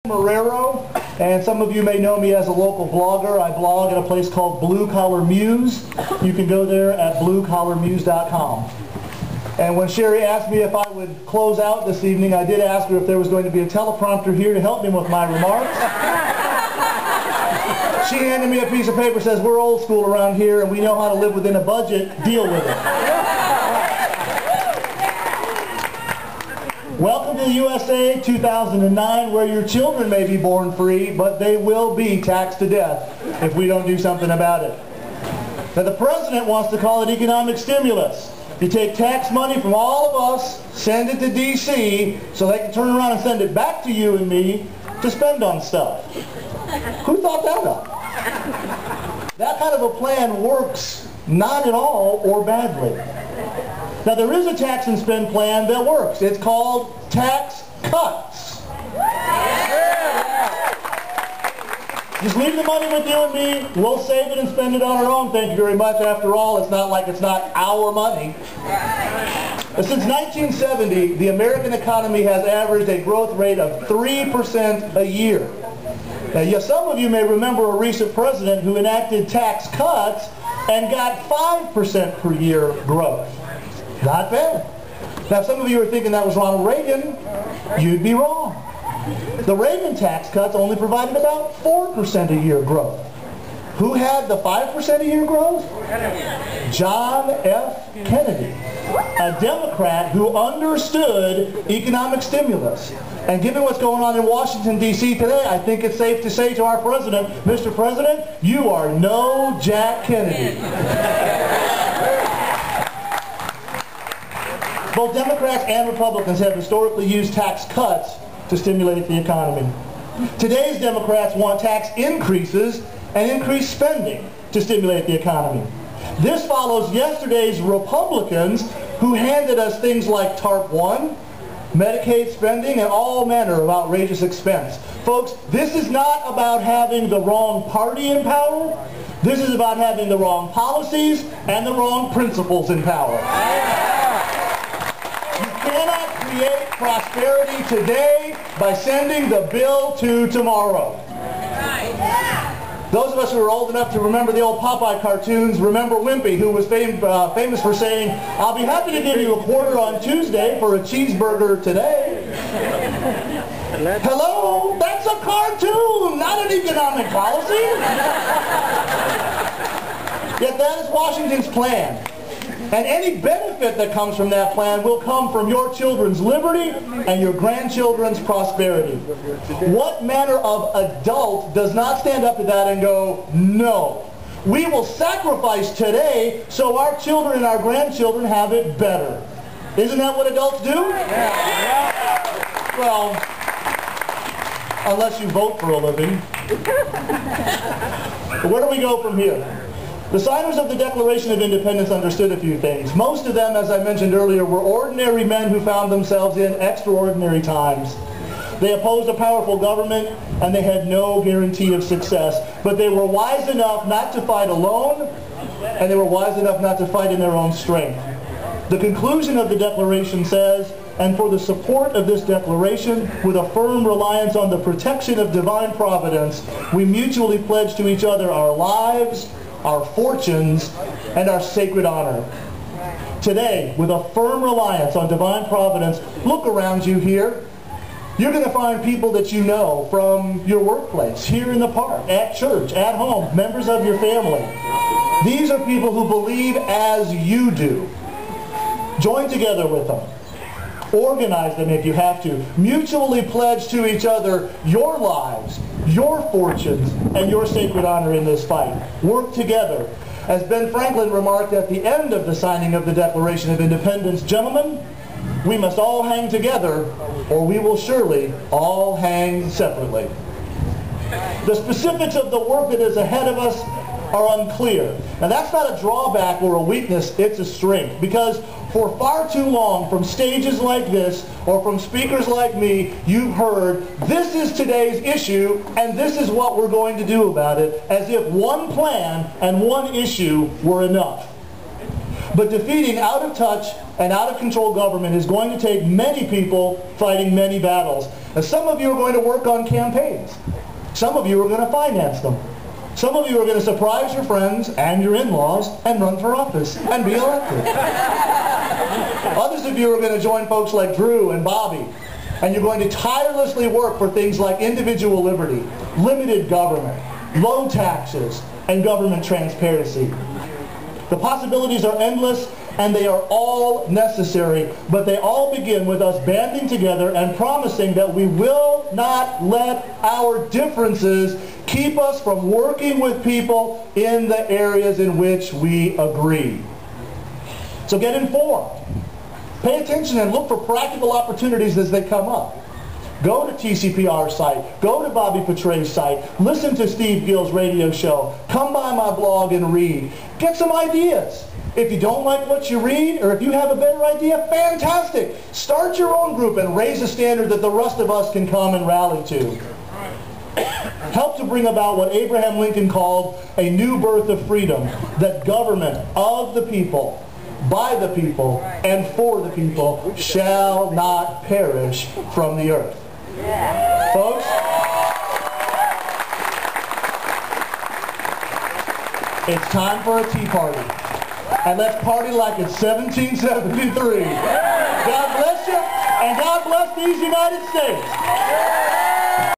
Marrero, and some of you may know me as a local blogger. I blog at a place called Blue Collar Muse. You can go there at bluecollarmuse.com. And when Sherry asked me if I would close out this evening, I did ask her if there was going to be a teleprompter here to help me with my remarks. She handed me a piece of paper, says we're old school around here and we know how to live within a budget. Deal with it. Welcome to the USA 2009, where your children may be born free, but they will be taxed to death if we don't do something about it. Now, the president wants to call it economic stimulus. You take tax money from all of us, send it to D.C., so they can turn around and send it back to you and me to spend on stuff. Who thought that up? That kind of a plan works not at all or badly. Now, there is a tax and spend plan that works. It's called tax cuts. Just leave the money with you and me. We'll save it and spend it on our own. Thank you very much. After all, it's not like it's not our money. But since 1970, the American economy has averaged a growth rate of 3% a year. Now, some of you may remember a recent president who enacted tax cuts and got 5% per year growth. Not bad. Now, some of you are thinking that was Ronald Reagan. You'd be wrong. The Reagan tax cuts only provided about 4% a year growth. Who had the 5% a year growth? John F. Kennedy, a Democrat who understood economic stimulus. And given what's going on in Washington, D.C. today, I think it's safe to say to our president, Mr. President, you are no Jack Kennedy. Both Democrats and Republicans have historically used tax cuts to stimulate the economy. Today's Democrats want tax increases and increased spending to stimulate the economy. This follows yesterday's Republicans who handed us things like TARP 1, Medicaid spending, and all manner of outrageous expense. Folks, this is not about having the wrong party in power. This is about having the wrong policies and the wrong principles in power. You cannot create prosperity today by sending the bill to tomorrow. Those of us who are old enough to remember the old Popeye cartoons remember Wimpy, who was famous for saying, "I'll be happy to give you a quarter on Tuesday for a cheeseburger today." Hello? That's a cartoon, not an economic policy. Yet that is Washington's plan. And any benefit that comes from that plan will come from your children's liberty and your grandchildren's prosperity. What manner of adult does not stand up to that and go, no, we will sacrifice today so our children and our grandchildren have it better? Isn't that what adults do? Well, unless you vote for a living. But where do we go from here? The signers of the Declaration of Independence understood a few things. Most of them, as I mentioned earlier, were ordinary men who found themselves in extraordinary times. They opposed a powerful government, and they had no guarantee of success. But they were wise enough not to fight alone, and they were wise enough not to fight in their own strength. The conclusion of the Declaration says, "And for the support of this Declaration, with a firm reliance on the protection of divine providence, we mutually pledge to each other our lives, our fortunes, and our sacred honor." Today, with a firm reliance on divine providence, look around you here. You're going to find people that you know from your workplace, here in the park, at church, at home, members of your family. These are people who believe as you do. Join together with them. Organize them if you have to. Mutually pledge to each other your lives, your fortunes, and your sacred honor in this fight. Work together. As Ben Franklin remarked at the end of the signing of the Declaration of Independence, gentlemen, we must all hang together, or we will surely all hang separately. The specifics of the work that is ahead of us are unclear. Now, that's not a drawback or a weakness, it's a strength. Because for far too long, from stages like this, or from speakers like me, you've heard, this is today's issue, and this is what we're going to do about it, as if one plan and one issue were enough. But defeating out of touch and out of control government is going to take many people fighting many battles. And some of you are going to work on campaigns. Some of you are going to finance them. Some of you are going to surprise your friends and your in-laws and run for office and be elected. Others of you are going to join folks like Drew and Bobby, and you're going to tirelessly work for things like individual liberty, limited government, low taxes, and government transparency. The possibilities are endless, and they are all necessary, but they all begin with us banding together and promising that we will not let our differences keep us from working with people in the areas in which we agree. So get informed. Pay attention and look for practical opportunities as they come up. Go to TCPR's site. Go to Bobby Petre's site. Listen to Steve Gill's radio show. Come by my blog and read. Get some ideas. If you don't like what you read, or if you have a better idea, fantastic. Start your own group and raise a standard that the rest of us can come and rally to. Help to bring about what Abraham Lincoln called a new birth of freedom, that government of the people, by the people, and for the people shall not perish from the earth. Folks, it's time for a tea party. And let's party like it's 1773. God bless you, and God bless these United States.